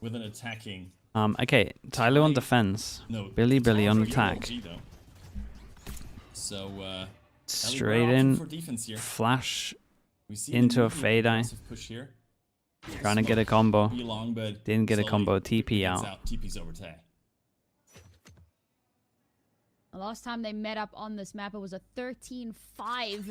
with an attacking. Okay, TYL on defense. No, Billy on for attack. BLG, though. So Straight in, for defense here. flash We see into a the fade eye. push here. Trying to get a combo. Be long, but Didn't get a slowly combo. TP gets out. TP's over Tay. The last time they met up on this map, it was a 13-5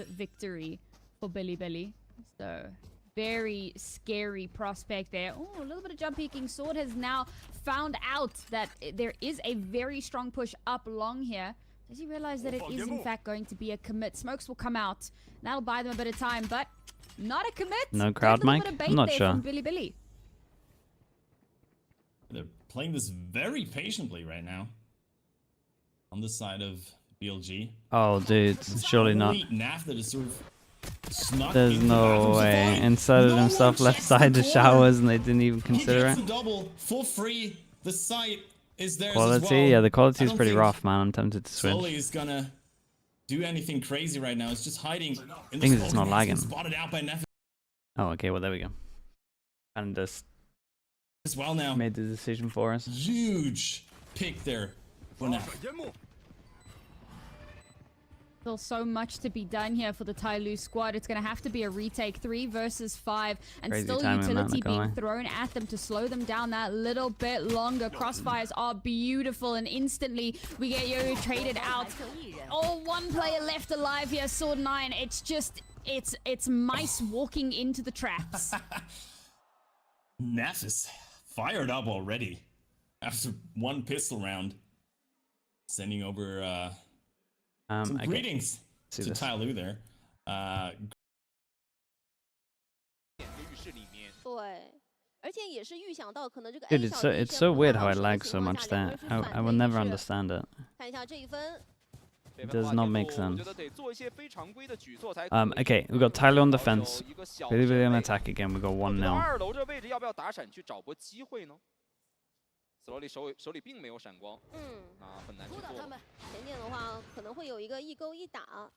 victory for Billy. So, very scary prospect there. Oh, a little bit of jump peeking. Sword has now found out that there is a very strong push up long here. Does he realize that it is, in fact, going to be a commit? Smokes will come out. That'll buy them a bit of time, but not a commit. No crowd mic? I'm not sure. From Billy. They're playing this very patiently right now. On the side of BLG. Oh, dude, surely not. Naf that is sort of snuck There's into no the way. zone. Inserted No himself one left checks side the to corner. showers and they didn't even He consider gets it. the double for free. The site is theirs Quality, as well. yeah, the quality I is don't pretty think rough, man. I'm tempted to switch. Slowly is gonna do anything crazy right now. It's just hiding in the Thing is, smoke it's not and lagging. spotted out by Nef Oh, okay, well, there we go. And just as well now. made the decision for us. Huge pick there for Nef. Still so much to be done here for the TYL squad. It's going to have to be a retake 3 versus 5. And Crazy still timing, utility man, being thrown at them to slow them down that little bit longer. Crossfires are beautiful. And instantly we get Yo traded out. Oh, one player left alive here. Sword 9. It's just, it's mice walking into the traps. Nef is fired up already after one pistol round. Sending over some Okay. greetings See to this. TYL there. 对，而且也是预想到可能这个 Dude, A 小 it's 局 so 先不 weird 太 how 好 it 守的 lags 情 so 况 much 下，两 there. 个人是 I 反 will 推 never 是 understand it. 看一下这一分。 It does not make sense. Okay, we got TYL on defense. Billy on attack again. We got 1-0. 2楼这位置要不要打闪去找波机会呢？斯罗利手里并没有闪光，很难去做。前点的话可能会有一个一勾一打，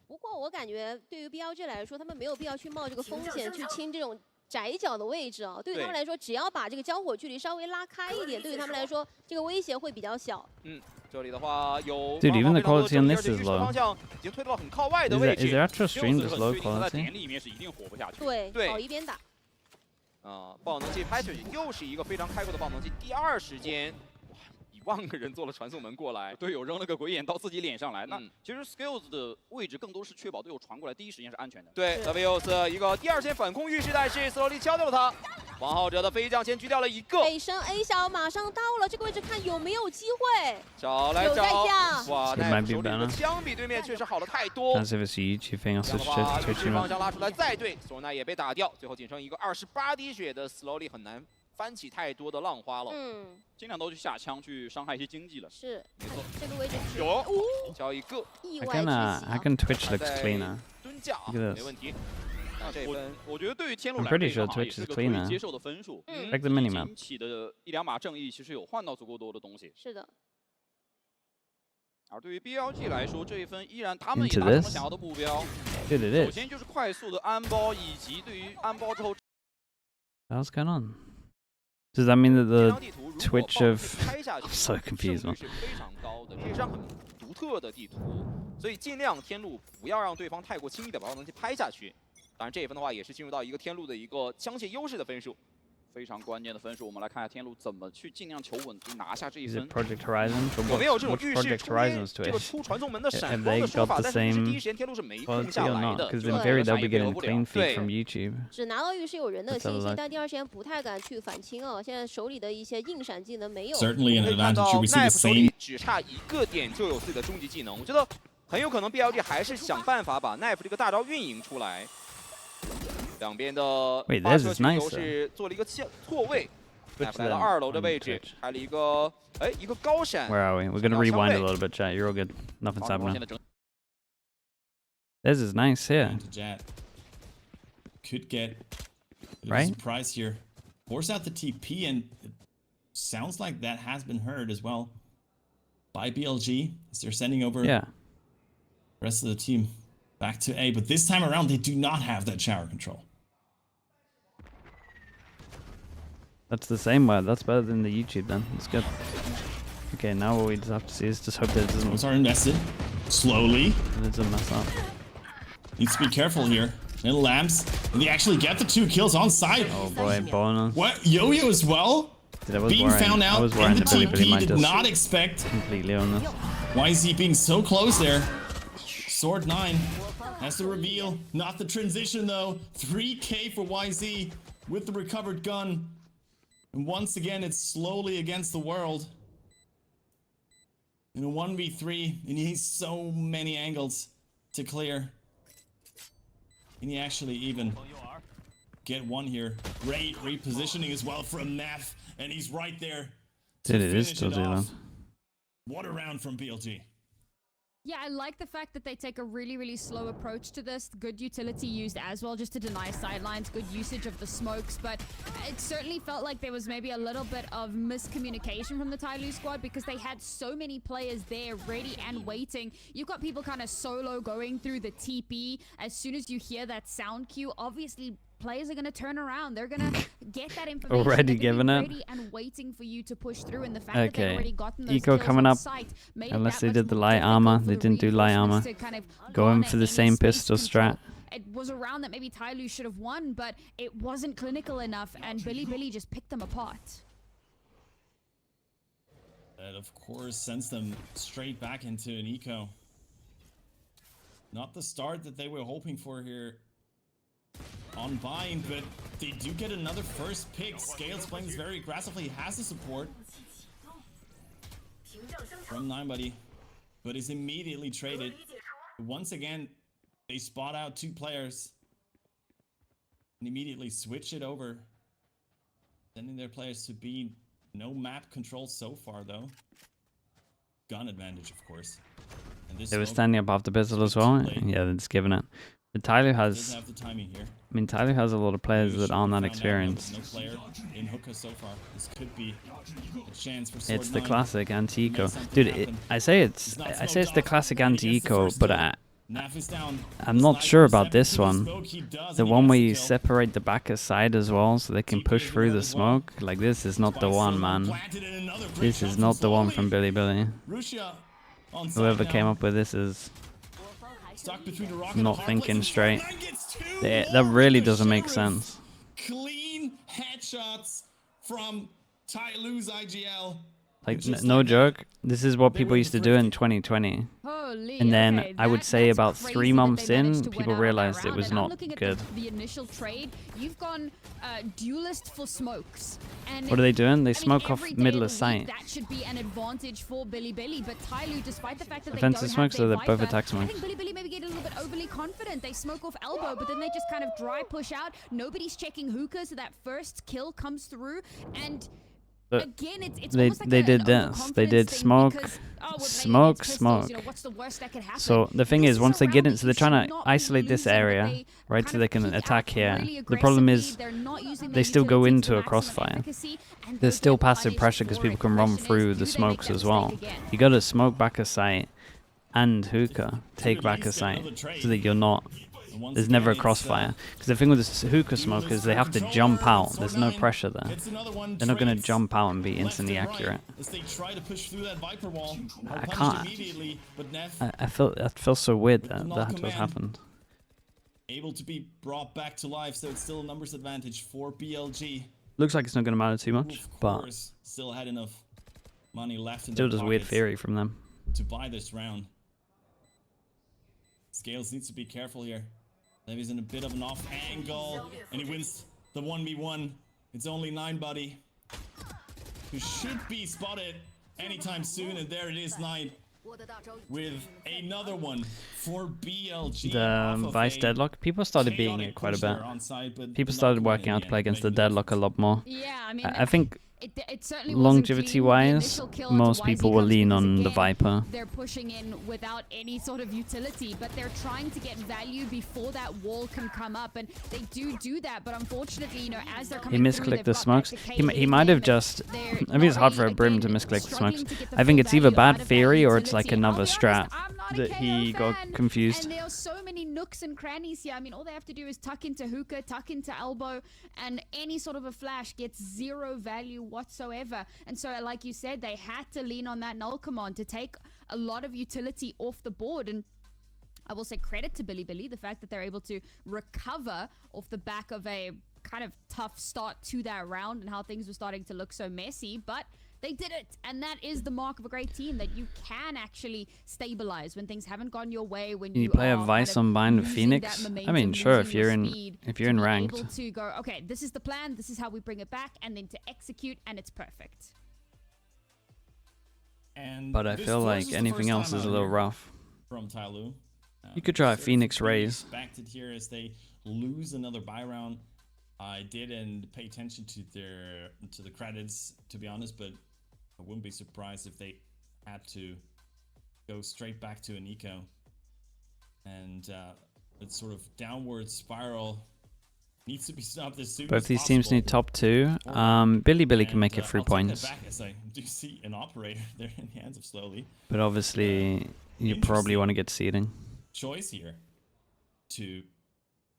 不过我感觉对于 BLG 来说，他们没有必要去冒这个风险去清这种窄角的位置啊。对于他们来说，只要把这个交火距离稍微拉开一点，对于他们来说，这个威胁会比较小。这里的话有 Dude, even the quality on this is 预 low. 方向已经推到了很靠外的 Is 位 there, 置。 is there actual stream 6 this 很 low 确定他在 quality? 点里面是一定活不下去。对，对，保一边打。爆能器拍下去，又是一个非常开阔的爆能器。第二时间，哇，10000个人做了传送门过来，队友扔了个鬼眼到自己脸上来。那其实 Skills 的位置更多是确保队友传过来第一时间是安全的。对 ，WS 一个第二时间反攻预示态势，斯罗利敲掉了他。王浩哲的飞将先狙掉了一个。北升 A 小马上到了，这个位置看有没有机会。找来找，哇，奈夫手里的枪比对面确实好了太多。 Can't see if it's a YouTube thing. I'll 这样 switch 的话， to 预 Twitch 示方 mode. 向拉出来再对，索奈也被打掉，最后仅剩一个28滴血的 Slowly 很难翻起太多的浪花了。尽量都去下枪去伤害一些经济了。是，没错。这个位置有，交一个。意 I 外 can, 之喜 I can Twitch looks cleaner. 蹲架啊， Look at this. 没问题。那这分，我觉得对于天路 I'm 来说 pretty 也 sure 好，也 Twitch 是 is 个可以 cleaner. 接受的分数。 Like the minimap. 引起的一两把正义，其实有换到足够多的东西。是的。而对于 BLG 来说，这一分依然他们也 Into 达成了 this? 想要的目标。 Dude, it 首 is. 先就是快速的安包，以及对于安包之后。 What's going on? Does that mean that the 这张地图如果 Twitch 爆 of 开下去 I'm so confused, 胜 man. 率是非常高的，这是一张很独特的地图，所以尽量天路不要让对方太过轻易的把爆能器拍下去。当然这一分的话，也是进入到一个天路的一个枪械优势的分数，非常关键的分数。我们来看一下天路怎么去尽量求稳去拿下这一 Is 分 it。Project Horizon? But 有没有这种 what's 预示 Project 出 Horizon's 这个 Twitch? 出传送门的 Have 闪光 they 的说 got 法？ the 但是第 same 一时间天路是没空 quality 下 or 来 not? 的， Because 就 in 是 theory 闪 they'll be 一个 getting 留不了 clean feed 对 from YouTube. 只拿到预示有人的 Let's 信 have a 息， look. 但第二时间不太敢去反清啊。现在手里的一些硬闪技能没有。 Certainly an 可以看 advantage. 到 We see 奈 the 夫手里 same. 只差一个点就有自己的终极技能，我觉得很有可能 BLG 还是想办法把奈夫这个大招运营出来。两边的 Wait, 发 this 射 is 需求 nice. 是做了一个错位，奈 Switch 夫来到 them 2楼的 on 位置， Twitch. 开了一个一个高闪。 Where are we? We're gonna rewind a little bit, chat. You're all good. Nothing's 防线 happening. 的整 This is nice here. Into Jet. Could get a Right? surprise here. Force out the TP, and it sounds like that has been heard as well by BLG as they're sending over Yeah. the rest of the team back to A. But this time around, they do not have that shower control. That's the same word. That's better than the YouTube then. It's good. Okay, now what we just have to see is just hope that it doesn't... Those are invested. Slowly. It doesn't mess up. Needs to be careful here. Little lamps. And they actually get the 2 kills on site. Oh boy, bonus. What? Yo-Yo as well? Dude, I was Being worrying. found out I was in worrying the that Billy TP might did just not expect completely on this. YZ being so close there. Sword 9 has the reveal. Not the transition though. 3k for YZ with the recovered gun. And once again, it's slowly against the world. In a 1v3, and he needs so many angles to clear. Can he actually even get one here? Great repositioning as well from Neff, and he's right there. Dude, it is still Dylan. What a round from BLG. Yeah, I like the fact that they take a really, really slow approach to this. Good utility used as well, just to deny sidelines. Good usage of the smokes, but it certainly felt like there was maybe a little bit of miscommunication from the TYL squad because they had so many players there ready and waiting. You've got people kind of solo going through the TP. As soon as you hear that sound cue, obviously players are going to turn around. They're going to get that information. Already given it. Ready and waiting for you to push through. And the fact that they've already gotten those Eco kills coming on up. site made it Unless that they much did the more light difficult armor. for They the didn't do light armor. reinforcements to kind of Going garner for the any same space pistol control. strat. It was a round that maybe TYL should have won, but it wasn't clinical enough, and Billy just picked them apart. That, of course, sends them straight back into an eco. Not the start that they were hoping for here on Bind, but they do get another first pick. Scales playing this very aggressively, has the support from 9buddy, but is immediately traded. Once again, they spot out 2 players and immediately switch it over, sending their players to B. No map control so far, though. Gun advantage, of course. And this They were standing above the pistol as well. Yeah, they're just giving it. But TYL has... have the timing here. I mean, TYL has a lot of players that aren't that experienced. No player in hookah so far. This could be a chance for Sword It's the 9. classic anti-eco. Dude, I say it's the classic anti-eco, but I'm not sure about this one. The one where you separate the back aside as well so they can push through the smoke. Like, this is not the one, man. This is not the one from Billy. Whoever came up with this is not thinking straight. That really doesn't make sense. Clean headshots from TYL's IGL. Like, no joke, this is what people used to do in 2020. Holy, And then okay, I would say that's about crazy 3 that months they managed in, to win people out on that realized it round. was And I'm not looking at good. The initial trade, you've gone duelist for smokes. And What are they doing? They I mean, smoke off every day middle of of the sight. week, That should be an advantage for Billy, but TYL, despite the fact that Offensive they don't smokes have or their they're both Viper, attack I smokes? think Billy maybe get a little bit overly confident. They smoke off elbow, but then they just kind of dry push out. Nobody's checking hookah, so that first kill comes through. And again, it's almost like they an did this. They overconfidence did thing smoke, because, we're playing smoke, against pistols, smoke. you know, what's the worst that could happen? So the thing This is, once a they get round into, that they're you trying should to not be isolate this losing, but area, they right? kind So of they can peek out attack here. really The problem aggressively. is, They're not using they their still go utility into to a maximum crossfire. efficacy, and There's those still get passive punished pressure because for people it. can The run question is, through do the they make smokes that as well. mistake again? You gotta smoke back a sight and hookah, take back a sight, so that you're not... There's never a crossfire. Because the thing with the hookah smoke is they have to jump out. There's no pressure there. They're not going to jump out and be instantly accurate. I can't. I feel so weird that that just happened. Able to be brought back to life, so it's still a numbers advantage for BLG. Looks like it's not going to matter too much, but still had enough money left in still their just weird pockets theory from them. to buy this round. Scales needs to be careful here. Levy's in a bit of an off angle, and he wins the 1v1. It's only 9buddy, who should be spotted anytime soon, and there it is, 9 with another one for BLG. The Vice Deadlock, people started beating it quite a bit. People started working out to play against the Deadlock a lot more. Yeah, I mean, I think it certainly wasn't clean. The longevity-wise, initial kill onto most YZ people will comes lean because, on the again, Viper. They're pushing in without any sort of utility, but they're trying to get value before that wall can come up, and they do that. But unfortunately, you know, as they're coming He through, misclicked they've the got smokes. that He decay might have in, just... they're I think it's hard for a not Brim to really, misclick the smokes. struggling to get the I think full it's either value out bad of that theory or it's like utility. And I'll another be strat. honest, I'm not a that KO he got fan. confused. And there are so many nooks and crannies here. I mean, all they have to do is tuck into hookah, tuck into elbow, and any sort of a flash gets zero value whatsoever. And so, like you said, they had to lean on that null command to take a lot of utility off the board. And I will say credit to Bilibili, the fact that they're able to recover off the back of a kind of tough start to that round and how things were starting to look so messy, but they did it. And that is the mark of a great team, that you can actually stabilize when things haven't gone your way, when You play a are Vice kind of Unbind with losing that Phoenix. I momentum, mean, sure, if losing you're your in speed, in to be ranked. able to go, okay, this is the plan, this is how we bring it back, and then to execute, and it's perfect. And But I this feel was like the anything first else time is a out little here rough. from TYL. You could try a sort of Phoenix to be Raise. expected here as they lose another buy round. I didn't pay attention to the credits, to be honest, but I wouldn't be surprised if they had to go straight back to an eco. And it's sort of downward spiral needs to be stopped as soon as Both these teams possible. need top 2. Bilibili can make it 3 I'll take that points. back as I do see an operator there in the hands of Slowly. But obviously, you probably want to get seeding. Choice here to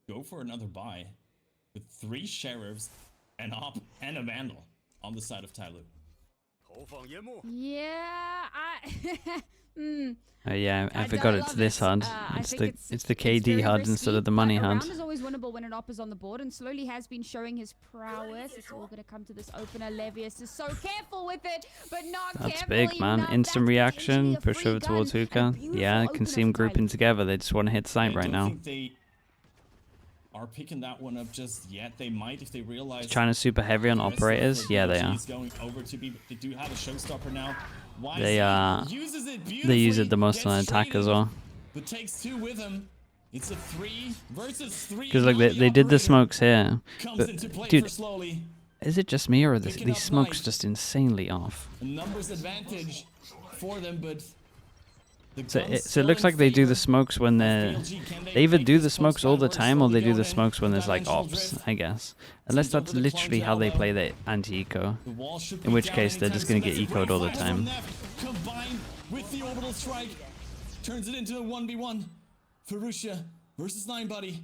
go for another buy with 3 sheriffs, an op, and a vandal on the side of TYL. Yeah, Yeah, I I forgot don't it's love this it. HUD. I It's think the it's KD very HUD risky, instead of the but money a HUD. round is always winnable when an op is on the board, and Slowly has been showing his prowess. It's all going to come to this opener. Levius is so careful with it, but not That's careful big, man. enough. Instant That's reaction, potentially a push free over gun towards and a hookah. beautiful Yeah, I can opener see them for grouping TYL. together. They just want to hit sight I right don't now. think they are picking that one up just yet. They might if they realize. China's super heavy on the rest of operators. the Yeah, they BLG are. is going over to be. They do have a showstopper now. They YZ uses it they use beautifully, it the most gets on attack traded, as well. but takes 2 with him. It's a 3 versus 3. Because like now they did the operator smokes here, comes but into play dude, for Slowly. is it just me or are Picking these up smokes knife. just insanely off? A numbers advantage for them, but the So gun's it still looks in like they do favor the smokes when of they're. BLG. Can They either make do this the smokes all the post-back time or they Slowly do the going in? smokes when there's like Dimensional ops, drift. I guess. Unless Sends over that's the literally clone how they elbow. play the anti-eco. The wall should In be which down case they're anytime just gonna soon. get That's a eco'd great all the flash from time. Neff, combined with the orbital strike, turns it into a 1v1. Ferrucia versus 9buddy.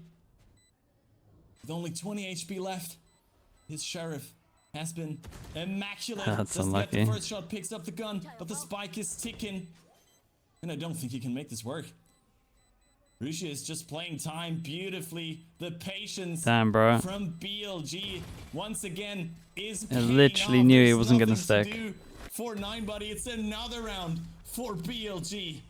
With only 20 HP left, his sheriff has been immaculate. That's Doesn't get unlucky. the first shot, picks up the gun, but the spike is ticking. And I don't think he can make this work. Ferrucia is just playing time beautifully. The patience Damn, bro. from BLG once again is I paying literally off. knew he There's wasn't gonna nothing to stick. do for 9buddy. It's another round for BLG.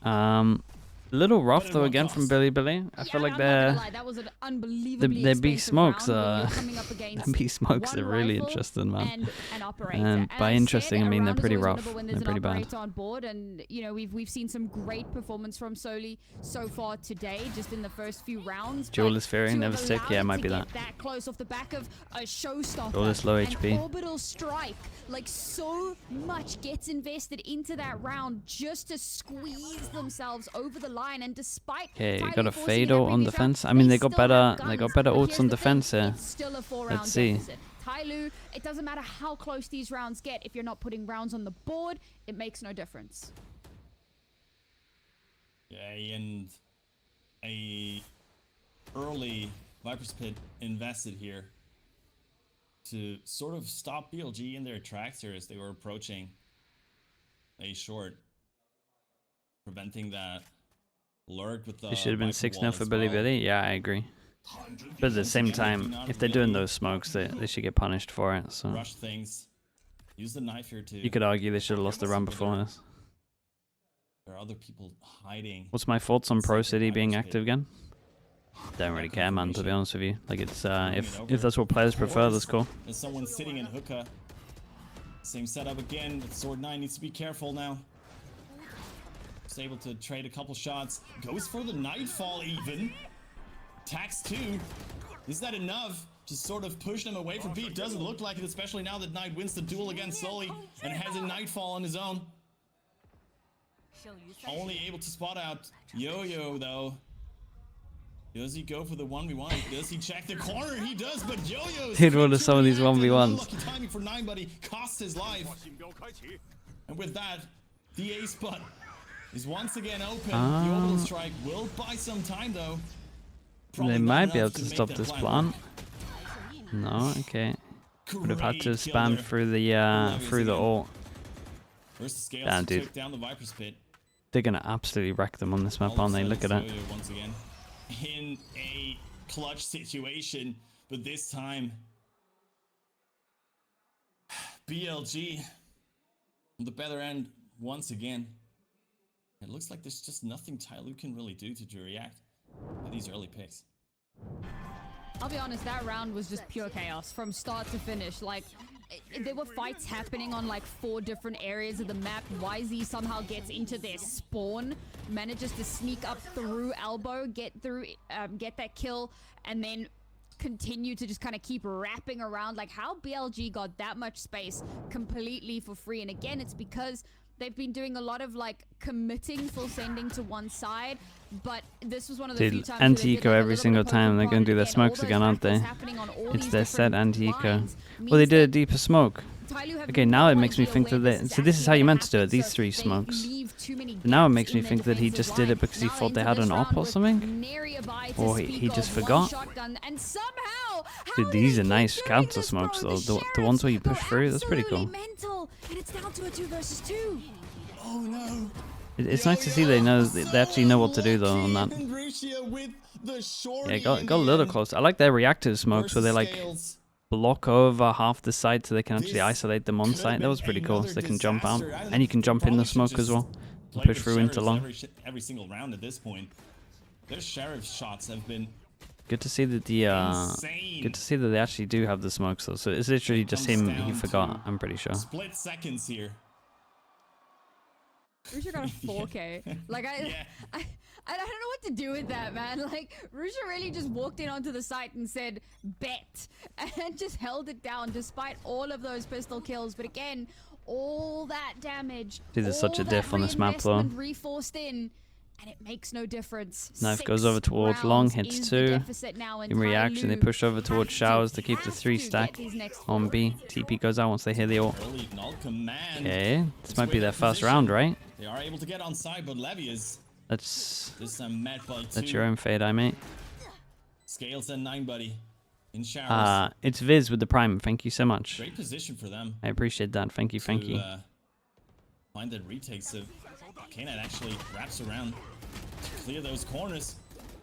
A little rough But at though what again from cost? Bilibili. I feel like I'm not they're gonna lie, that was an unbelievably their B expensive smokes round when are you're coming up against the B smokes one are really rifle interesting, man. and an operator. And by I interesting, said, I mean a they're round is pretty always rough. winnable when They're there's pretty an bad. operator on board, and you know we've seen some great performance from Soli so far today, just in the first few rounds. Duelist Fury, to never have stick. allowed Yeah, it it might to be get that. close off the back of a showstopper, Duelist low an HP. orbital strike, like so much gets invested into that round just to squeeze themselves over the line, and despite Okay, Tyler got a forcing fade that on previous defense. round, I mean, they got still have better. They guns. got better But ults here's on the thing, defense here. It's still a 4-round Let's see. deficit. Tyloo, it doesn't matter how close these rounds get. If you're not putting rounds on the board, it makes no difference. Yeah, and a early Viper's Pit invested here to sort of stop BLG in their tracks here as they were approaching a short, preventing that lurk with the It should have been Viper 6-0 wall for as Bilibili. well. Yeah, I agree. But at the same time, if they're doing those smokes, they should get punished for it. So Rush things. Use the knife here too. you could argue they should have lost the run before this. There are other people hiding. What's my thoughts on Pro City being Viper's Pit. active again? Don't really care, man. To be honest with you, like it's if over. that's what players prefer, that's cool. There's someone sitting in hookah. Same setup again. But Sword 9 needs to be careful now. Just able to trade a couple shots. Goes for the Nightfall even. Tax 2. Is that enough to sort of push them away from B? It doesn't look like it, especially now that Knight wins the duel against Sully and has a Nightfall on his own. Only able to spot out Yo-Yo though. Does he go for the 1v1? Does he check the corner? He does, but Yo-Yo's Dude, what are some of these 1v1s? Unlucky timing for 9buddy cost his life. And with that, the ace putt is once again open. The orbital strike will buy some time though. They might be able to stop this plant. No, okay. Would have had to spam through the ult. Damn, dude. They're gonna absolutely wreck them on this map, aren't they? Look at it. Once again, in a clutch situation, but this time BLG on the better end once again. It looks like there's just nothing TYL can really do to react to these early picks. I'll be honest, that round was just pure chaos from start to finish. Like, there were fights happening on like 4 different areas of the map. YZ somehow gets into their spawn, manages to sneak up through elbow, get that kill, and then continue to just kind of keep wrapping around. Like, how BLG got that much space completely for free. And again, it's because they've been doing a lot of like committing full sending to one side, but this was one of the few times anti-eco every single time. They're going to do their smokes again, aren't they? It's their set anti-eco. Well, they did a deeper smoke. Okay, now it makes me think that they... So this is how you meant to do it, these 3 smokes. But now it makes me think that he just did it because he thought they had an op or something? Or he just forgot? Dude, these are nice counter smokes though. The ones where you push through, that's pretty cool. And it's down to a 2 versus 2. Oh no. It's nice to see they actually know what to do though on that. Yeah, got a little close. I like their reactive smokes where they like block over half the site so they can actually isolate them on site. That was pretty cool. So they can jump out, and you can jump in the smoke as well. Push through into long. Every single round at this point. Their sheriff shots have been good to see that they actually do have the smokes though. So it's literally just him. He forgot. I'm pretty sure. Split seconds here. Rusha got a 4K. Like I don't know what to do with that, man. Like, Rusha really just walked in onto the site and said, bet, and just held it down despite all of those pistol kills. But again, all that damage. Dude, there's such a diff on this map, though. Reforced in, and it makes no difference. Knife goes over towards long, hits 2. In reaction, they push over towards showers to keep the 3 stack on B. TP goes out once they hear the ult. Okay, this might be their first round, right? They are able to get on side, but Levy is... That's That's your own fate, I mate. Scales and 9 buddy in showers. It's Viz with the prime. Thank you so much. Great position for them. I appreciate that. Thank you. Thank you. Find that retakes of K9 actually wraps around to clear those corners.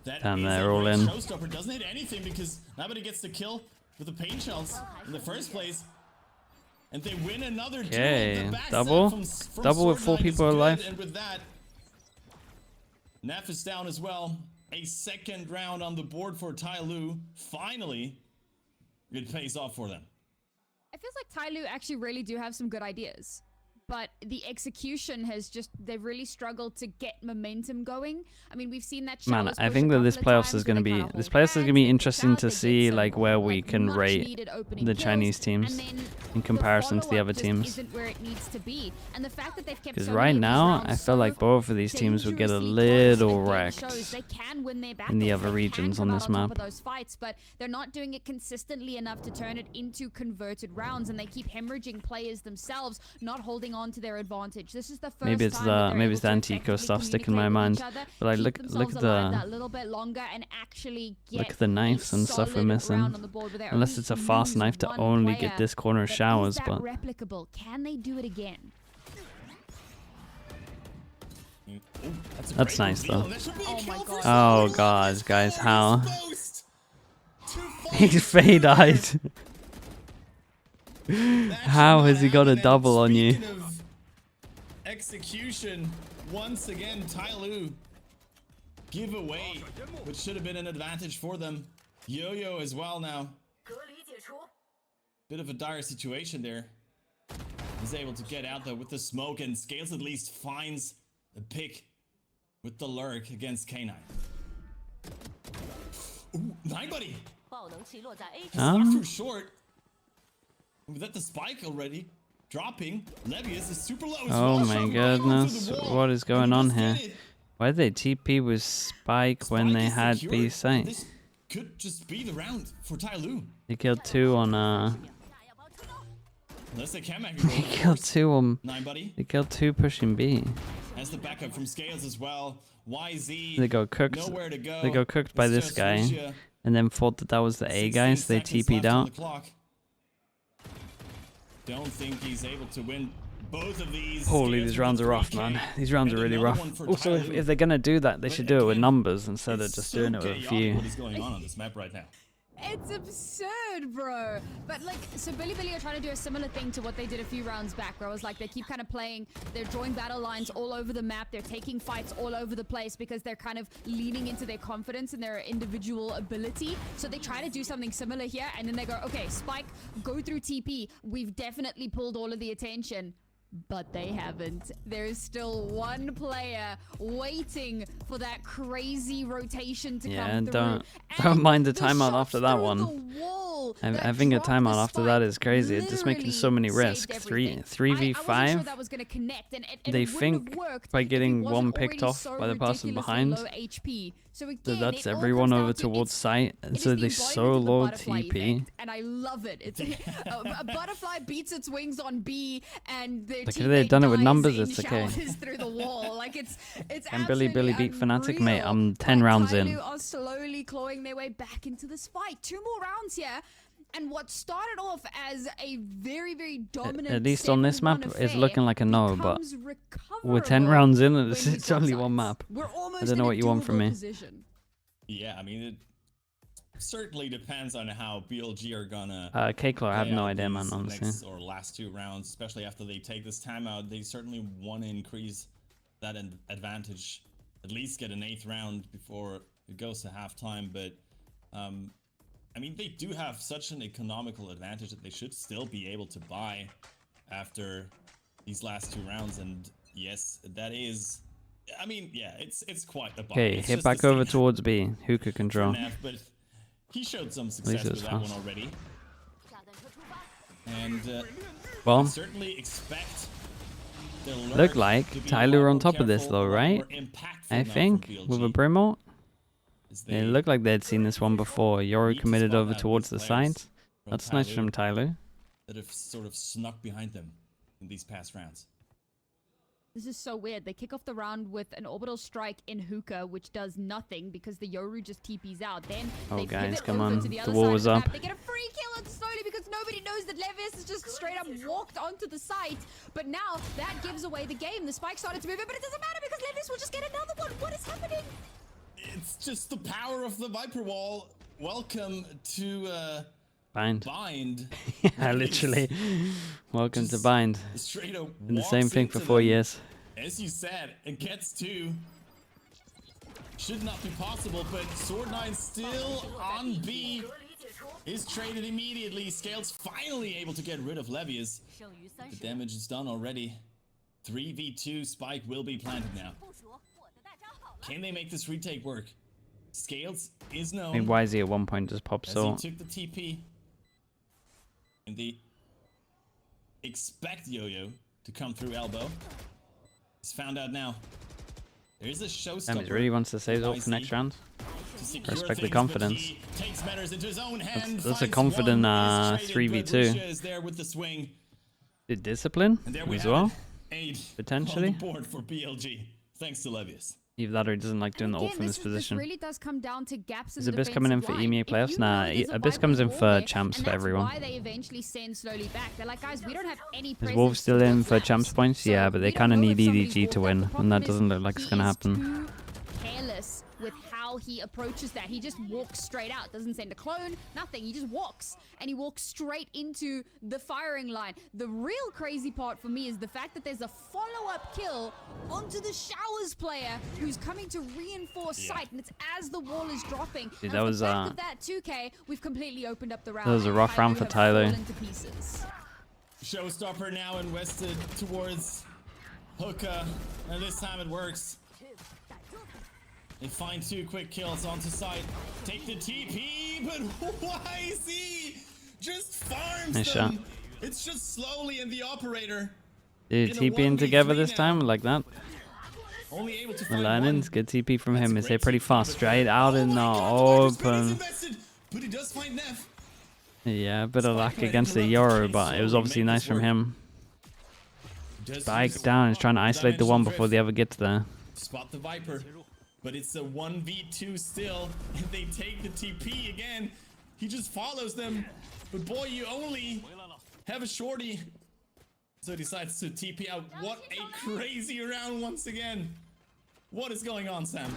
Damn, they're all in. Showstopper doesn't hit anything because nobody gets the kill with the paint shells in the first place. And they win another duel. Double with 4 people alive. And with that, Neff is down as well. A second round on the board for TYL. Finally, it pays off for them. It feels like TYL actually really do have some good ideas, but the execution has just, they've really struggled to get momentum going. I mean, we've seen that. Man, I think that this playoffs is going to be interesting to see like where we can rate the Chinese teams in comparison to the other teams. Because right now, I feel like both of these teams would get a little wrecked in the other regions on this map. But they're not doing it consistently enough to turn it into converted rounds, and they keep hemorrhaging players themselves, not holding on to their advantage. This is the first maybe it's the anti-eco stuff sticking in my mind, but like look at the knives and stuff we're missing. Unless it's a fast knife to only get this corner of showers, but replicable. Can they do it again? That's nice though. Oh my god. Oh god, guys, how? He's fade-eyed. How has he got a double on you? Execution once again. TYL give away, which should have been an advantage for them. Yo-Yo as well now. Bit of a dire situation there. He's able to get out though with the smoke, and Scales at least finds a pick with the lurk against K9. Ooh, 9 buddy. Not too short. Was that the spike already? Dropping. Levius is super low. Oh my goodness. What is going on here? Why did they TP with Spike when they had B site? This could just be the round for TYL. They killed 2 on Unless they can make it. They killed 2 on 9 buddy. They killed 2 pushing B. Has the backup from Scales as well. YZ, They go cooked. nowhere to go. They go cooked by It's this just guy, Lucia. and then thought that that was the A guy, 16 so they seconds TP'd left on out. the clock. Don't think he's able to win both of these. Holy, Scales these with rounds the are rough, 3K. man. These rounds are And really another rough. one for Also, TYL. if they're gonna do that, they But should do it with again, numbers instead of it's just so doing it with a chaotic few. What is going on this map right now? It's absurd, bro. But like, so Billy are trying to do a similar thing to what they did a few rounds back, bro. It's like they keep kind of playing, they're drawing battle lines all over the map. They're taking fights all over the place because they're kind of leaning into their confidence and their individual ability. So they try to do something similar here, and then they go, okay, Spike, go through TP. We've definitely pulled all of the attention. But they haven't. There's still one player waiting for that crazy rotation to come through. Don't mind the the timeout shots after that through one. the wall I that think a dropped the timeout after that spike is crazy. It's just making so many literally risks. saved everything. 3v5. I wasn't sure that was gonna connect, and They it wouldn't think have worked by if he getting wasn't one picked already off so by the person ridiculously behind. low HP. So So again, that's it all everyone comes over down to towards site, it and is so the they embodiment so of the low butterfly TP. effect, and I love it. It's a butterfly beats its wings on B, and their Like, if they'd done it with dies numbers, in it's okay. showers through the wall. Like it's And Billy absolutely beat Fnatic, mate. unreal. I'm 10 But rounds TYL in. are slowly clawing their way back into this fight. 2 more rounds here. And what started off as a very, very dominant At least on this 7-1 map, it's affair looking like a no, but becomes we're 10 recoverable rounds in and when it's, we it's swap only one sides. map. We're almost I don't know in a what you want from doable me. position. Yeah, I mean, it certainly depends on how BLG are gonna. K-Claw, I have play no out idea, man, these honestly. next or last 2 rounds, especially after they take this timeout. They certainly want to increase that advantage, at least get an 8th round before it goes to halftime. But I mean, they do have such an economical advantage that they should still be able to buy after these last 2 rounds. And yes, that is, I mean, yeah, it's quite a buy. Okay, It's hit just back the over same towards B. Hookah control. for Nev, but he showed some least success it with was that one fast. already. And Well, certainly expect the look like to be a Tyler lot on more top of this careful, a though, lot right? more impactful I now from think with a BLG, Brimo. as It they looked like they'd seen this one before. Yoru need to committed spot over out towards these the players sides. from That's nice from Tyler. that have sort of snuck behind them in these past rounds. This is so weird. They kick off the round with an orbital strike in hookah, which does nothing because the Yoru just TPs out. Then Oh, they guys, pivot come over on. to the The other wall side was of the up. map. They get a free kill and slowly because nobody knows that Levis has just straight up walked onto the site. But now that gives away the game. The spike started to move in, but it doesn't matter because Levis will just get another one. What is happening? It's just the power of the Viper Wall. Welcome to Bind. Bind. Yeah, literally. Welcome to Bind. Straight up Been the same walks thing for into 4 them. years. As you said, it gets 2. Should not be possible, but Sword9 still on B. Is traded immediately. Scales finally able to get rid of Levius. The damage is done already. 3v2 Spike will be planted now. Can they make this retake work? Scales is I known think YZ at one point just popped as salt. he took the TP. And they expect Yo-Yo to come through elbow. It's found out now. There's a showstopper. He really wants to save ult for YZ next round. to secure Respect the things, but confidence. he takes matters into his own hand, That's a finds confident, one, is traded, but 3v2. Lucia is there with the swing. Did discipline And there we as have well. it. 8 Potentially. on the board for BLG. Thanks to Levius. Either that or he doesn't like doing the ult Again, from this position. This really does come down to gaps in Is the Abyss coming in defensive for line. EMEA If playoffs? you Nah, know there's a Abyss Viper comes in wall for there, champs and for everyone. That's why they eventually send slowly back. They're like, guys, we don't have any Is presence Wolves still in towards for laps, champs points? so Yeah, but they we don't kind of know need if somebody's EDG to walked win, up. The and that problem doesn't is look like it's he gonna is happen. too careless with how he approaches that. He just walks straight out, doesn't send a clone, nothing. He just walks, and he walks straight into the firing line. The real crazy part for me is the fact that there's a follow-up kill onto the Showers player who's coming to reinforce site, and it's as the wall is dropping. Dude, And that off was, the back of that 2K, we've completely opened up the round. That was a rough round for have Tyler. fallen to pieces. Showstopper now invested towards Hookah, and this time it works. They find 2 quick kills onto site. Take the TP, but YZ just farms Nice them. shot. It's just slowly in the operator. Did In a TP in together 1v3 this now. time like that? Only able to The find landings, one. good TP from That's him. a Is great hit pretty TP, fast, but- straight out in the my God, the Viper's open. invested, but he does find Neff. Yeah, a bit of Spike luck might against the interrupt Yoru, and but it was slowly obviously make nice this from work. him. Spike down. He's trying to isolate the one before the other gets there. Spot the Viper. But it's a 1v2 still. And they take the TP again. He just follows them. But boy, you only have a shorty. So he decides to TP out. What a crazy round once again. What is going on, Sam?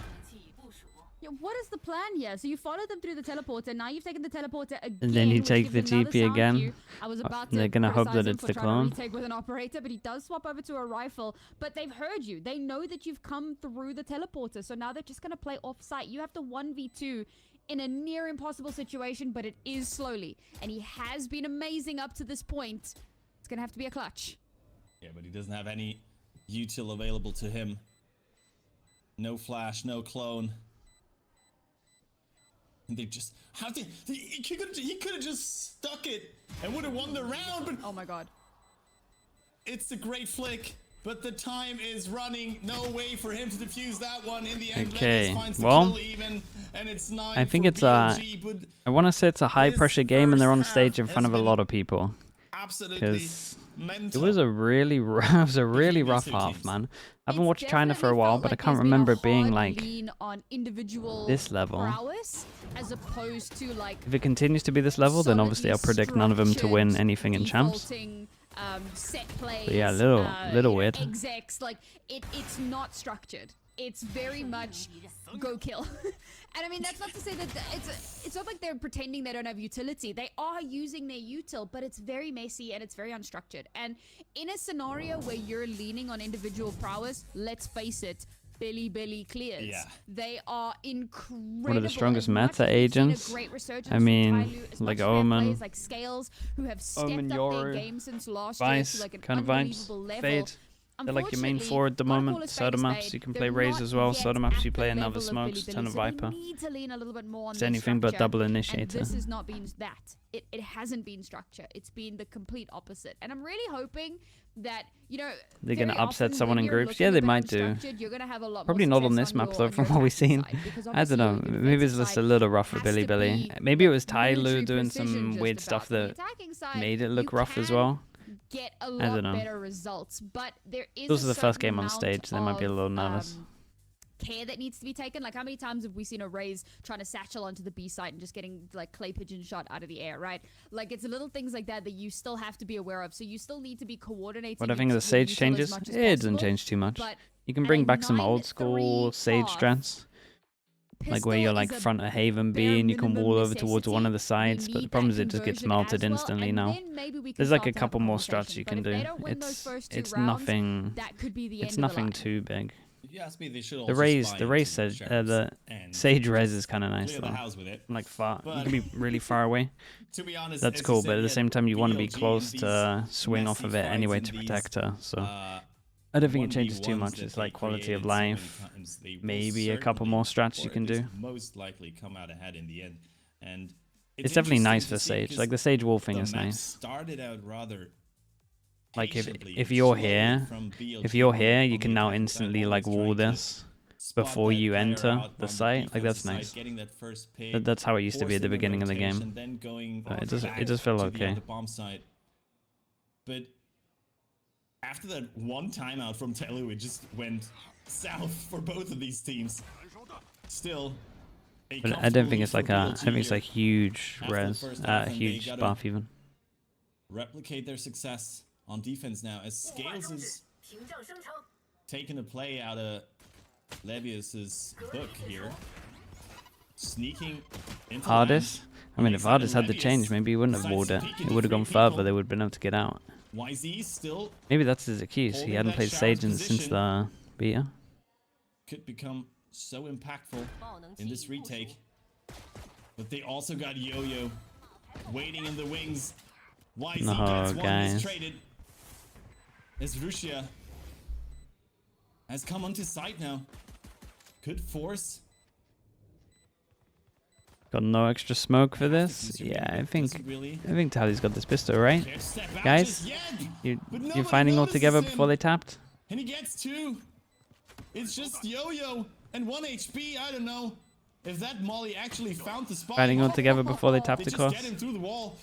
Yeah, what is the plan here? So you followed them through the teleporter. Now you've taken the teleporter again. And then you which take gives the another TP sound again. cue. I was about to They're gonna hope criticize that him it's for the trying clone. to retake with an operator, but he does swap over to a rifle. But they've heard you. They know that you've come through the teleporter. So now they're just gonna play off-site. You have to 1v2 in a near impossible situation, but it is slowly. And he has been amazing up to this point. It's gonna have to be a clutch. Yeah, but he doesn't have any util available to him. No flash, no clone. And they just he could have just stuck it and would have won the round, but Oh my god. it's a great flick. But the time is running. No way for him to defuse that one. In the end, Okay, Levis finds the well, kill even, and it's 9 I think for it's BLG, but I want to say it's a high pressure game, and they're on first stage in half front of a has lot been of people. absolutely Because it mental. was a really rough VCT half, teams. man. I haven't It's watched China for a definitely while, felt but I like can't there's been a remember it being hard like lean on individual this level. prowess, as opposed to like If it continues to be this level, then obviously I'll predict none of them to win anything in champs. defaulting, set plays, But yeah, little you know, weird. execs, like it's not structured. It's very much go kill. And I mean, that's not to say that it's not like they're pretending they don't have utility. They are using their util, but it's very messy and it's very unstructured. And in a scenario where you're leaning on individual prowess, let's face it, Belly clears. Yeah. They are incredible. One of the strongest As much meta as we've seen a agents. great resurgence I from mean, TYL, as like much as we have Omen, players like Scales, who have stepped Omen, up Yoru, their game since last year Vice, to like an kind of vibes. unbelievable level. Fade. They're like your main Unfortunately, forward at the gotta call moment. a spade Soda a maps, spade. you can They're play Raze not as well. yet Soda maps, at you play the another level of smokes, Billy ton of Billy, so Viper. they need to lean a little bit more on It's their anything but structure, double and initiator. this has not been that. It hasn't been structure. It's been the complete opposite. And I'm really hoping that, you know, They're gonna very upset often someone when in you're groups. looking Yeah, a they bit might do. unstructured, you're gonna have a lot Probably more not on success this map your- though, on from your what we've attacking seen. side, because I don't obviously know. your Maybe it's defensive just a side little rough for has Billy to Billy. be, Maybe it like, was Ty Lu military doing precision some just weird about. stuff On the that attacking side, made it look you rough as can well. get a I lot don't know. better results, but there is This a is the first certain game on amount stage. They might be a of, little nervous. care that needs to be taken. Like, how many times have we seen a Raze trying to satchel onto the B site and just getting like clay pigeon shot out of the air, right? Like, it's little things like that that you still have to be aware of. So you still need to be coordinating. What I think your the Sage util as changes, much as it doesn't possible, change too much. but You can at bring a back some old 9-3 school Sage path, strats. Like where pistol you're like is a front of Haven bare B and you can minimum wall over towards one of the necessity. We sides, but the need problem that is it just gets conversion melted as well, instantly and now. then maybe we can There's like start a to have couple more strats conversation. you But can if do. they don't win those first two It's rounds, nothing. that could be the It's end of the nothing line. too big. If you ask me, they should The also Raze, spy the into Raze said sheriffs the and Sage Res is kind of nice clear the though. house with it. Like far, you But- can be really far away. To be honest, That's as you cool, said, but at the yeah, same time you want to be BLG in close these to swing off messy of it fights anyway and to these, protect her. So uh, I don't think it changes 1v1s too much. that It's they like quality of created so many life. times, they will Maybe a couple certainly, more strats or you at can least do. most likely come out ahead in the end. And It's definitely interesting nice to for see Sage. 'cause Like the Sage Wall thing the is map nice. started out rather Like patiently if and you're slowly here, from BLG if you're on the- here, on you the can now attack without instantly like always wall trying to this spot before that you player enter out the on site. Like that's defensive side, nice. getting that first pick, That's how it used to be at the forcing a beginning of the rotation, game. then going But it back does feel to the okay. other bomb site. But after that one timeout from TYL, it just went south for both of these teams. Still, a But I comfortable don't think lead it's for like a. I BLG think it's here. like huge After the res, first half, and they huge gotta buff even. replicate their success on defense now, as Scales is taking a play out of Levius's book here. Sneaking into Hardest. I mean, if Excited Hardest had the Levius change, maybe he wouldn't have decides walled to it. peek It into would have gone three further. people. They would have been able to get out. YZ still Maybe that's his excuse. He Holding hadn't that played Shroud's Sage since position. the beta. could become so impactful in this retake. But they also got Yo-Yo waiting in the wings. YZ No, gets one, guys. he's traded. As Rusia has come onto site now. Could force. Got no extra smoke for this. Yeah, I think Tally's got this pistol, right? Can't step out Guys, just yet, You but you're nobody finding all notices together him. before they tapped. And he gets two. It's just Yo-Yo and 1 HP. I don't know if that Molly actually found the spot. Finding all together before they tapped They just across. get him through the wall.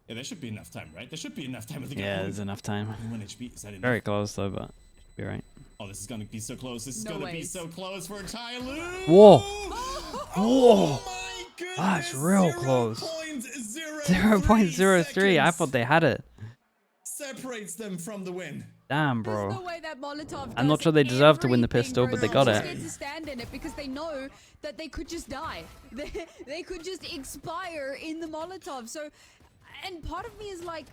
Yeah, there should be enough time, right? There should be enough time with the guy. Yeah, there's enough time. 1 HP. Is that enough? Very close though, but should be right. Oh, this is gonna be so close. This is No gonna be ways. so close for TYL. Whoa! Oh my goodness! That's real close. 0.03 0.03. I thought they had it. separates them from the win. Damn, There's bro. no way that Molotov I'm not does sure they deserve to win the everything, pistol, bro. but they They're got just it. scared to stand in it because they know that they could just die. They could just expire in the Molotov. So, and part of me is like,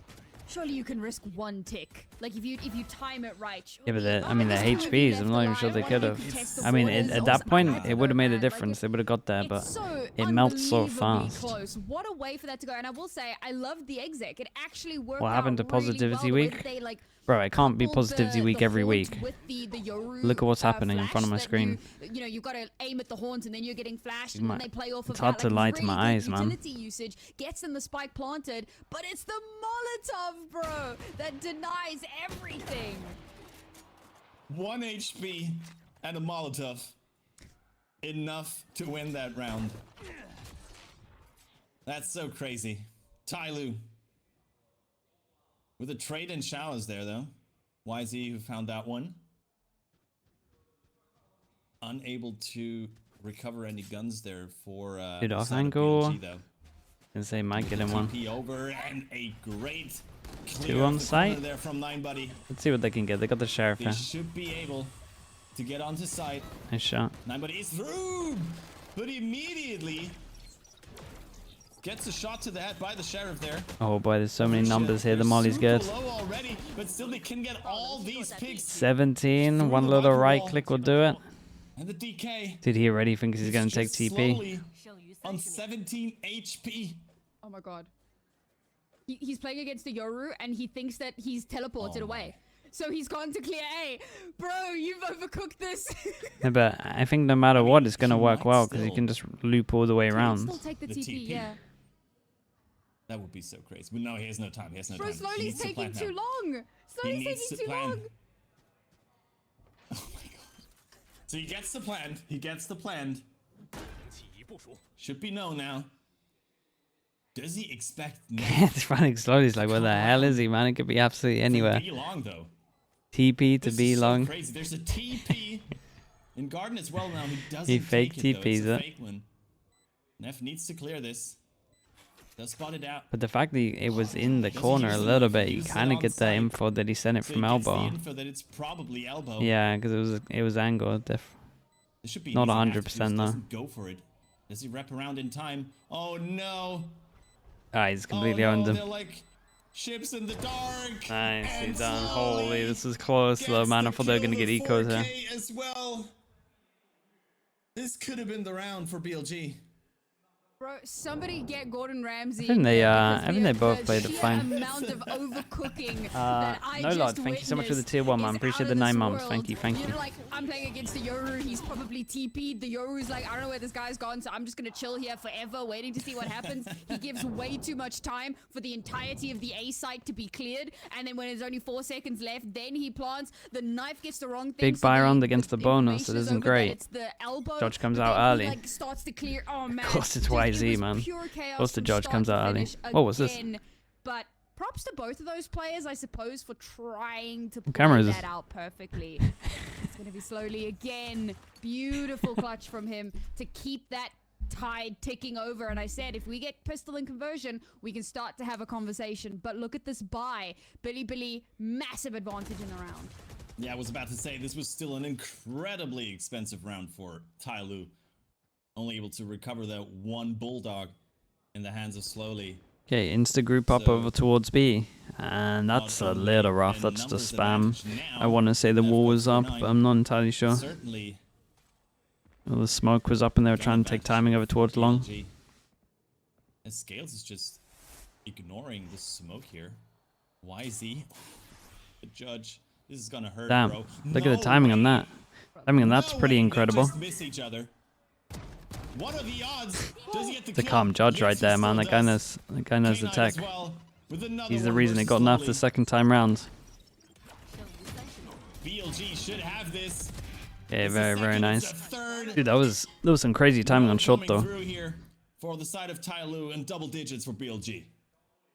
surely you can risk one tick. Like if you time it right. Yeah, but surely- I mean, they're Just two of you HPs. left I'm not even sure alive. they One could of you have. could test the I mean, waters at or that point, something. it would have made a Man, like, difference. They would have got there, but it's so it melts so unbelievably fast. close. What a way for that to go. And I will say, I loved the exec. It actually worked What happened to out really Positivity well, the way Week? that they, like, Bro, it can't be coupled Positivity Week the every horns week. with the Yoru, Look at what's happening in front of my flash that screen. You know, you've got to aim at the horns and then you're getting flashed It's and my- then they play off of it's that. hard to Like, lie to really my good eyes, man. utility usage gets them the spike planted, but it's the Molotov, bro, that denies everything. 1 HP and a Molotov. Enough to win that round. That's so crazy. TYL. With a trade and showers there, though. YZ who found that one. Unable to recover any guns there for Dude, off side of angle. BLG, though. And say might get him one. TP over and a great Two clear on of the corner site. there from 9buddy. Let's see what they can get. They got the sheriff They here. should be able to get onto site. Nice shot. 9buddy is through, but immediately gets a shot to the head by the sheriff there. Oh boy, there's so many numbers here. The They're molly's super good. low already, but still they can get all these picks. 17. One little right click will do it. And the DK. Dude, he already thinks he's gonna take just TP. slowly on 17 HP. Oh my god. He's playing against the Yoru and he thinks that he's teleported Oh away. So he's gone to clear A. Bro, you've overcooked this. Yeah, but I think no matter what, it's gonna He work might well because you still- can just loop all the way around. Still take the The TP, TP. yeah. That would be so crazy. But no, he has no time. He has no Bro, time. He slowly's needs to taking plan too now. long. Slowly's needs taking to too plan. long. Oh my god. So he gets the plan. He gets the plan. Should be known now. Does he expect It's running slowly. He's like, where the hell is he, man? It could be absolutely anywhere. Be long though. TP to This be is so long. crazy. There's a TP in Garden as well now. He doesn't. He fake take it, though. It's TPs a it. fake one. Neff needs to clear this. They'll spot it out. But the fact that it was in the Does he corner a use it? little He bit, you used it kind of on get the site. info that he sent it So from he gets the elbow. info that it's probably elbow. Yeah, because it was angled. There should be Not an easy 100% half to do. though. Doesn't go for it. Does he wrap around in time? Oh no! Ah, he's completely oh, no, owned They're him. like ships in the dark. Nicely and done. slowly Holy, this is close though, gets man. the I thought they were kill gonna get with ecos here. 4K as well. This could have been the round for BLG. Bro, somebody get Gordon Ramsay. I think they, because I think the- they both the played it sheer fine. amount of overcooking that I No, just Lord, thank you so much for the witnessed tier 1, man. is Appreciate out the of 9 this months. world. Thank you, thank you. You're like, I'm playing against the Yoru. He's probably TP'd. The Yoru's like, I don't know where this guy's gone, so I'm just gonna chill here forever, waiting to see what happens. He gives way too much time for the entirety of the A site to be cleared, and then when there's only 4 seconds left, then he plants. The knife gets the wrong thing. Big buy round against the bonus. information It is isn't over that great. It's the elbow, Judge comes but out then he, early. like, starts to clear. Oh man. Of course it's Just- it YZ, was man. pure chaos Of course the from judge start comes to out early. finish What was this? again. But props to both of those players, I suppose, for trying to camera play is that this? out perfectly. It's going to be slowly again. Beautiful clutch from him to keep that tide ticking over. And I said, if we get pistol and conversion, we can start to have a conversation. But look at this buy. Billy, massive advantage in the round. Yeah, I was about to say this was still an incredibly expensive round for TYL. Only able to recover that one bulldog in the hands of Slowly. Okay, insta group up So- over towards B. And that's a little rough. That's just spam. Now, I want to say the left wall up was for up, 9. but I'm not entirely sure. Certainly. Well, the smoke was up and they were trying to take timing over towards long. BLG. And Scales is just ignoring the smoke here. YZ. The judge. This is gonna hurt, Damn, bro. look at the timing on that. Timing on that's No pretty way, they incredible. just miss each other. What are the odds? Does he get the The kill? calm judge Yes, right he there, man. still That guy does. knows the K9 tech. as well, with another He's the one reason it versus got nerfed Slowly. the second time round. BLG should have this. Yeah, It's the very, very second, it's nice. the third. Dude, that was some crazy timing on shot Coming though. through here for the side of TYL and double digits for BLG.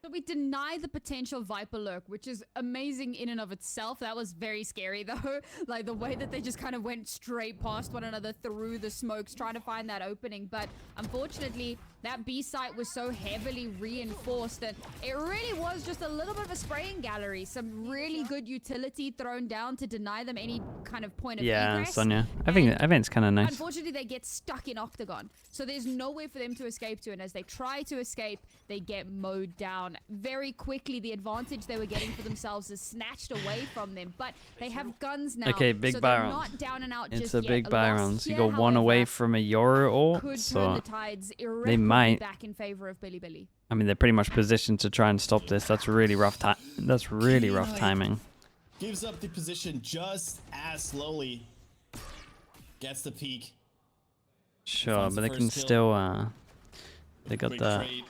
So we deny the potential Viper lurk, which is amazing in and of itself. That was very scary though. Like the way that they just kind of went straight past one another through the smokes, trying to find that opening. But unfortunately, that B site was so heavily reinforced that it really was just a little bit of a spraying gallery. Some really good utility thrown down to deny them any kind of point of egress. Sonya. I think it's kind of nice. Unfortunately, they get stuck in Octagon. So there's nowhere for them to escape to. And as they try to escape, they get mowed down. Very quickly, the advantage they were getting for themselves is snatched away from them. But they have guns now. Okay, big so buy they're round. not down and out It's just a yet. big buy loss round. So you here, got one away however, from a Euro ult. could turn So the tides they might. back in favor of Billy Billy. I mean, they're pretty much positioned to try and stop this. That's really rough. That's really rough timing. Gives up the position just as slowly. Gets the peak. Sure, Finds but the they can first kill. still. They got Quick the. trade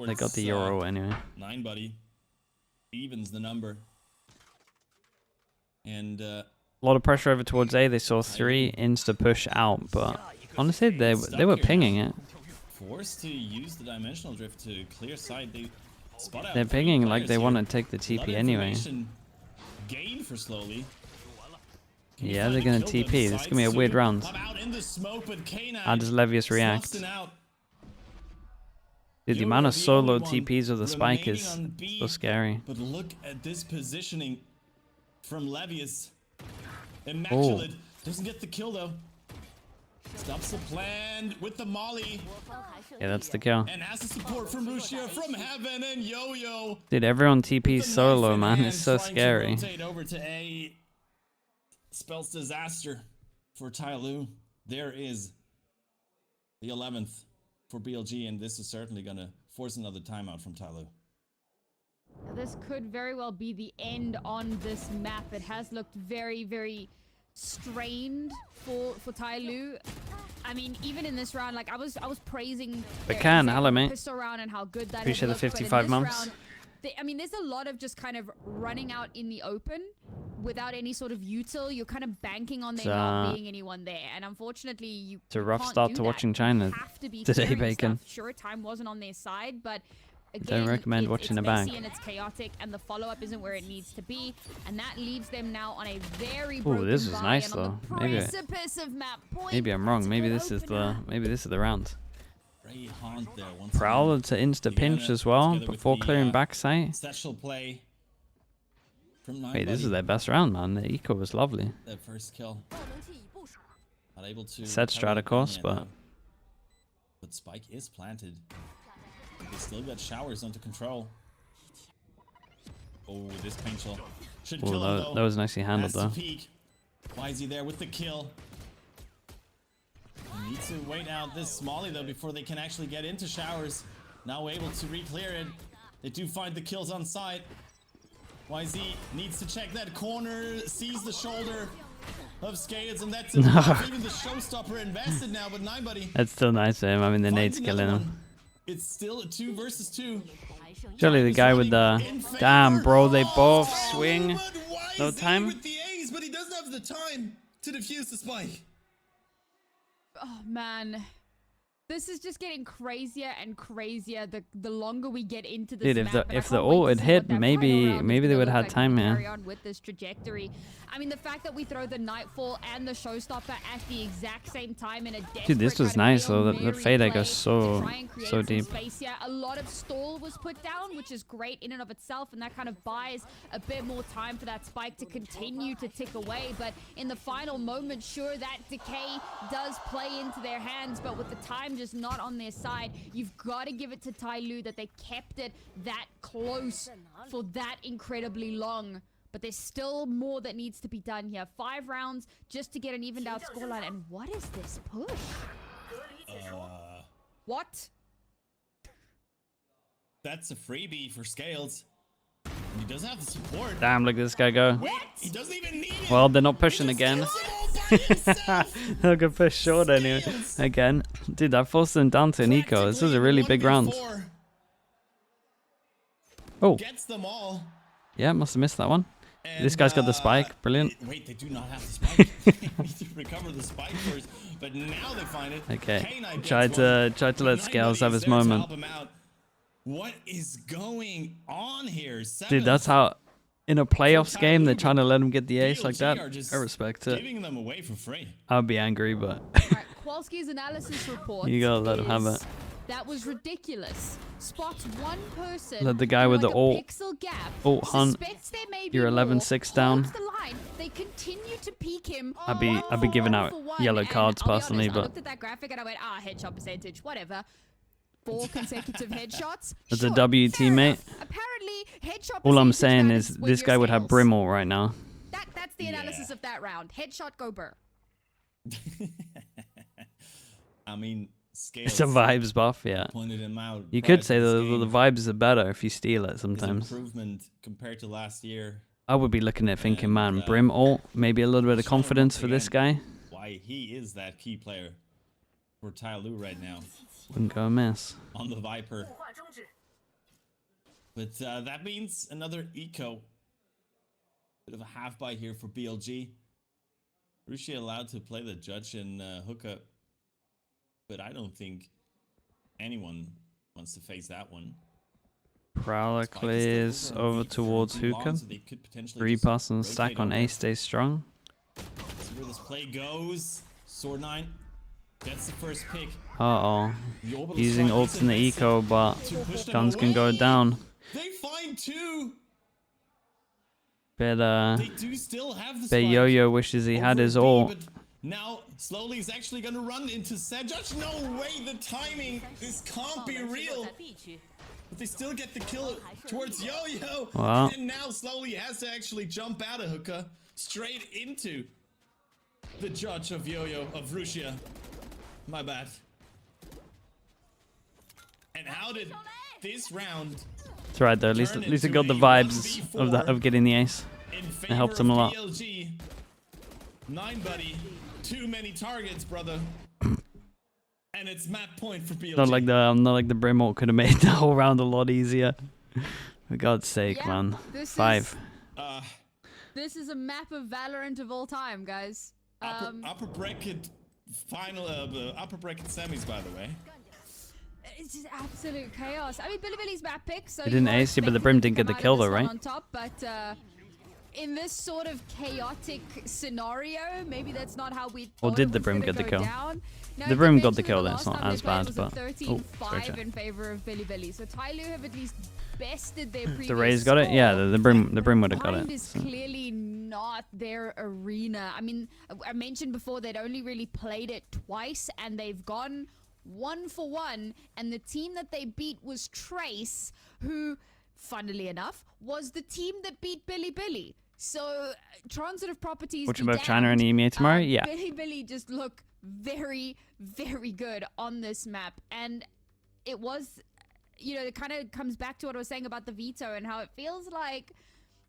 They got the towards, Euro anyway. 9, buddy. Evens the number. And A lot of pressure over towards A. They saw 3 insta push out, but honestly, they were pinging it. forced to use the dimensional drift to clear sight. They spot out They're 3 pinging like players they here. want to take the A lot TP of anyway. information gained for slowly. Can you Yeah, find they're a gonna kill, though? TP. This is Decides gonna be a weird to round. pop out in the smoke, but K9 How does Levius react? sloughs it out. Dude, the Euro, amount of the solo only one TPs with the spike remaining is on B. so scary. But look at this positioning from Levius. Immaculate. Doesn't get the kill though. Stops the plan with the molly. Yeah, that's the kill. And has the support from Lucia from heaven and Yo-Yo. Dude, everyone TP The solo, knife in man. hand, It's so trying to scary. rotate over to A. Spells disaster for TYL. There is the 11th for BLG, and this is certainly going to force another timeout from TYL. This could very well be the end on this map. It has looked very, very strained for TYL. I mean, even in this round, like I was praising their Can, exit hello, mate. pistol round and how good that Appreciate the had looked, but in 55 this months. round, I mean, there's a lot of just kind of running out in the open without any sort of util. You're kind of banking on there not being anyone there, and unfortunately, you. It's a you rough can't start do to that. watching You China have to be today, clearing Bacon. stuff. Sure, time wasn't on their side, but. Again, Don't recommend watching it's the back. messy and it's chaotic, and the follow-up isn't where it needs to be, and that leaves them now on a very Ooh, broken this is bye nice, and on the though. Maybe- precipice of map point. Maybe I'm wrong. That's a Maybe good this is opener. the round. Ray Haunt there once Prowler to insta pinch Indiana as well together with before the, clearing backside. again. Satchel play from 9. Wait, this is their best round, man. The eco was lovely. That first kill. Not able to Set recover strat, the of course, gun yet, but though. But Spike is planted. They still got showers under control. Oh, this paint shell should ooh, kill him though. that was nicely handled, Has to though. peek. Why is he there with the kill? They need to wait out this Smalley though before they can actually get into showers. Now able to re-clear it. They do find the kills on site. YZ needs to check that corner, sees the shoulder of Scales, and that's enough. Even the showstopper invested now, but 9 buddy. That's still nice of him. I mean, the finds nade's killing another him. one. It's still a 2 versus 2. Surely the guy with the... Damn, bro, they both swing. But No YZ time? with the A's, but he doesn't have the time to defuse the spike. Oh man, this is just getting crazier and crazier the longer we get into this Dude, map. and I if the can't wait ult to had see hit, what that final maybe round is they gonna would look have had like time, when we man. carry on with this trajectory. I mean, the fact that we throw the Nightfall and the Showstopper at the exact same time in a Dude, this desperate was kind of nice, Hail though. The Mary fader play goes to so try and create so some deep. space here. A lot of stall was put down, which is great in and of itself, and that kind of buys a bit more time for that spike to continue to tick away. But in the final moment, sure, that decay does play into their hands, but with the time just not on their side, you've got to give it to TYL that they kept it that close for that incredibly long. But there's still more that needs to be done here. 5 rounds just to get an evened out scoreline. And what is this push? What? That's a freebie for Scales. And he doesn't have the support. Damn, look at this guy go. Wait, he doesn't even need it. Well, they're not pushing He again. just kills them all by himself. They'll go push short anyway. Scales. Again. Dude, that forced them down to an eco. This was a really big round. 1v4. Oh, Gets them all. yeah, must have missed that one. And, This guy's got the spike. Brilliant. Wait, they do not have the spike. They need to recover the spike first. But now they find it. Okay. K9 gets Tried to one. let Nine Scales buddies have his there to moment. help him out. What is going on here? Dude, that's how in a playoffs game they're trying to let him get the ace like that. I respect it. Giving them away for free. I'd be angry, but Alright, Kowalski's analysis report. You gotta let him have it. That was ridiculous. Spots one person. Let the guy with like the a ult. pixel gap. Ult hunt. Suspects there may be You're more, 11-6 down. holds the line. They continue to peek him. I'd be giving out yellow cards And I'll be personally, honest, I but looked at that graphic and I went, headshot percentage, whatever. 4 consecutive headshots. as Sure, a W fair teammate, enough. Apparently, headshot all I'm percentage saying matters is when this you're guy would have Scales. Brimall right now. That's the analysis of that round. Headshot, go burr. I mean, Scales It's a vibes buff, yeah. pointed him out. You prior could to say this the game. vibes are better if you steal it His sometimes. improvement compared to last year. I would be looking at thinking, And, man, Brim ult, maybe a little bit of shown confidence once for this again guy. Why he is that key player for TYL right now Wouldn't go amiss. on the Viper. But that means another eco. Bit of a half buy here for BLG. Rushi allowed to play the judge and hookup, but I don't think anyone wants to face that one. Prowler clears over towards Hookah. 3 pass and stack on A stays strong. See where this play goes. Sword 9 gets the first pick. Uh-oh. The orbital Using strike ults is in the invested eco, but to push them guns can go away. down. They find 2. Bet, They do still have the bet spike Yo-Yo wishes he had over his B, ult. but now slowly he's actually gonna run into Sedjudge. No way, the timing. This can't be real. But they still get the kill towards Yo-Yo. Wow. And now slowly has to actually jump out of Hookah straight into the judge of Yo-Yo, of Rusia. My bad. And how did this round It's right though, at least it got the vibes of getting the ace. in It helped him a lot. BLG. 9 buddy. Too many targets, brother. And it's map point for BLG. Not like the Brim ult could have made the whole round a lot easier. For God's sake, Yeah, man. this 5. This is a map of Valorant of all time, guys. Upper bracket final, upper bracket semis, by the way. It's just absolute chaos. I mean, Billy's map pick, so He didn't ace you, but the Brim didn't get the kill though, right? On top, but in this sort of chaotic scenario, maybe that's not how we. Or did the Brim get the kill? The Brim got the kill, that's not as bad, but... Oh, sorry, 13-5 chat. in favor of Billy. So TYL have at least bested their previous The Rays got it? Yeah, the Brim would have got Bind it. is So. clearly not their arena. I mean, I mentioned before they'd only really played it twice, and they've gone 1 for 1. And the team that they beat was Trace, who, funnily enough, was the team that beat Billy. So, transitive properties. Which be about China and damned. EMEA tomorrow? Yeah. Billy just look very, very good on this map, and it was. You know, it kind of comes back to what I was saying about the veto and how it feels like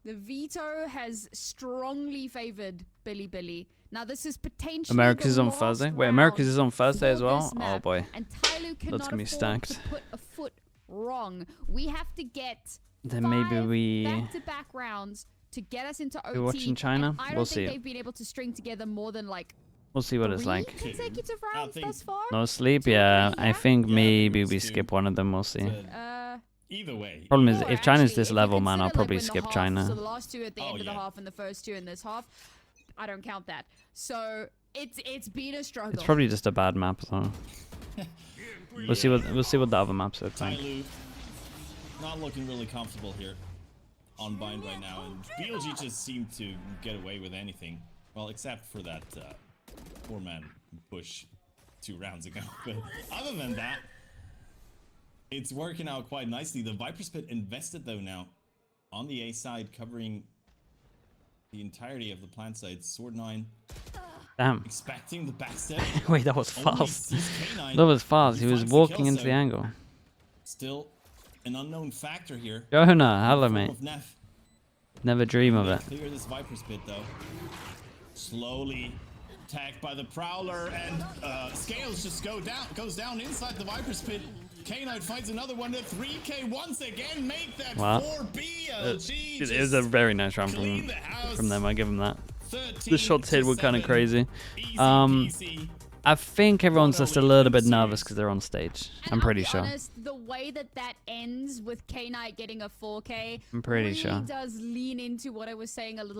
the veto has strongly favored Billy. Now, this is potentially America's the on last Thursday. Wait, round America's is on Thursday as for well? this Oh map, boy. And TYL cannot gonna be afford stacked. to put a foot wrong. We have to get Then maybe 5 we... back-to-back rounds to get us into OT. We're watching China? And I don't We'll think see. they've been able to string together more than like We'll see what it's 3 like. consecutive I rounds think- thus far. No sleep? 2 or Yeah, 3, I think Yeah, maybe it's we 2. skip one of them. We'll see. Either way. Problem is, Or if China's actually, this if you level, man, consider, I'll like, probably when the skip half- China. So the last 2 at the Oh, end of the yeah. half and the first 2 in this half, I don't count that. So it's been a struggle. It's probably just a bad map, so we'll see what the other maps look like. TYL not looking really comfortable here on Bind right now, and BLG just seemed to get away with anything. Well, except for that 4-man push 2 rounds ago. But other than that, it's working out quite nicely. The Viper Spit invested though now on the A side, covering the entirety of the plant side. Sword 9 Damn. expecting the backstep. Wait, that was Only fast. sees K9. That was fast. He was finds the walking kill into the zone. angle. Still an unknown factor here. Jonah, hello Form mate. of Neff. Never dream of They it. clear this Viper Spit though. Slowly attacked by the Prowler, and Scales just goes down inside the Viper Spit. K9 finds another one. The 3K once again make that Wow. 4 BLG. It was a very nice round clean the house. from them. I give them that. 13 The shots hit to were kind of 7. crazy. Easy Um, peasy. I think everyone's just a little bit nervous because they're on stage. And I'm pretty I'll be sure. honest, the way that ends with K-Knight getting a 4K I'm pretty really sure. does lean into what I was saying a little